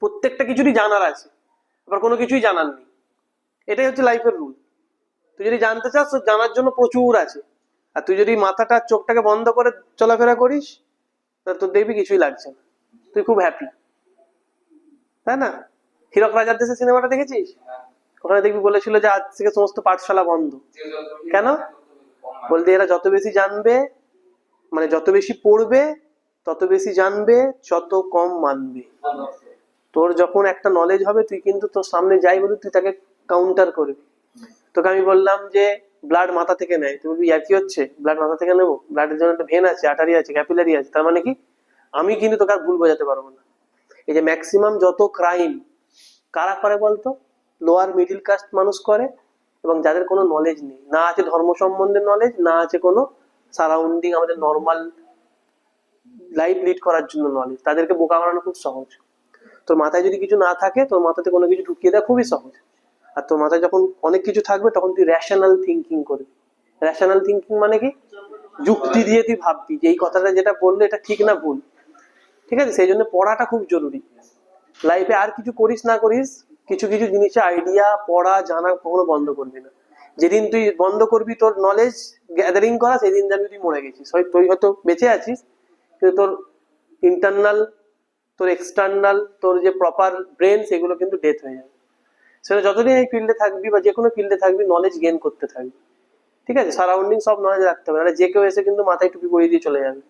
প্রত্যেকটা কিছুরই জানার আছে, আবার কোনো কিছুই জানার নেই। এটাই হচ্ছে লাইফের রুল। তুই যদি জানতে চাস তো জানার জন্য প্রচুর আছে, আর তুই যদি মাথাটা চোখটাকে বন্ধ করে চলাফেরা করিস তা তোর দেখবি কিছুই লাগছে না, তুই খুব হ্যাপি, তাই না? হীরক রাজার দেশে সিনেমাটা দেখেছিস? ওখানে দেখবি বলেছিল যে আজ থেকে সমস্ত পাঠশালা বন্ধ। কেন? বলতে এরা যত বেশি জানবে, মানে যত বেশি পড়বে তত বেশি জানবে, যত কম মানবে। তোর যখন একটা নলেজ হবে তুই কিন্তু তোর সামনে যাই বলি তুই তাকে কাউন্টার করবি। তোকে আমি বললাম যে ব্লাড মাথা থেকে নেয়, তুই বলবি আর কি হচ্ছে, ব্লাড মাথা থেকে নেবো? ব্লাডের জন্য একটা ভেন আছে, আর্টারি আছে, ক্যাপিলারি আছে, তার মানে কি? আমি কিন্তু তোকে আর ভুল বোঝাতে পারবো না। এই যে ম্যাক্সিমাম যত ক্রাইম কারা করে বলতো? লোয়ার মিডিল কাস্ট মানুষ করে, এবং যাদের কোনো নলেজ নেই, না আছে ধর্ম সম্বন্ধে নলেজ, না আছে কোনো সারাউন্ডিং আমাদের নর্মাল লাইফ লিড করার জন্য নলেজ। তাদেরকে বোকা বানানো খুব সহজ। তোর মাথায় যদি কিছু না থাকে, তোর মাথাতে কোনো কিছু ঢুকিয়ে দেওয়া খুবই সহজ। আর তোর মাথায় যখন অনেক কিছু থাকবে তখন তুই রেশনাল থিঙ্কিং করবি। রেশনাল থিঙ্কিং মানে কি? যুক্তি দিয়ে তুই ভাববি যে এই কথাটা যেটা বললো এটা ঠিক না ভুল। ঠিক আছে? সেই জন্য পড়াটা খুব জরুরি লাইফে। আর কিছু করিস না করিস, কিছু কিছু জিনিসে আইডিয়া পড়া জানা কখনো বন্ধ করবি না। যেদিন তুই বন্ধ করবি তোর নলেজ গ্যাদারিং করা, সেদিন জানবি তুই মরে গেছিস। তুই হয়তো বেঁচে আছিস কিন্তু তোর ইন্টারনাল, তোর এক্সটার্নাল, তোর যে প্রপার ব্রেন, সেগুলো কিন্তু ডেথ হয়ে যাবে। সেটা যতদিন এই ফিল্ডে থাকবি বা যে কোনো ফিল্ডে থাকবি, নলেজ গেইন করতে থাকবি। ঠিক আছে? সারাউন্ডিং সব নলেজ রাখতে হবে, নাহলে যে কেউ এসে কিন্তু মাথায় টুপি পরিয়ে দিয়ে চলে যাবে।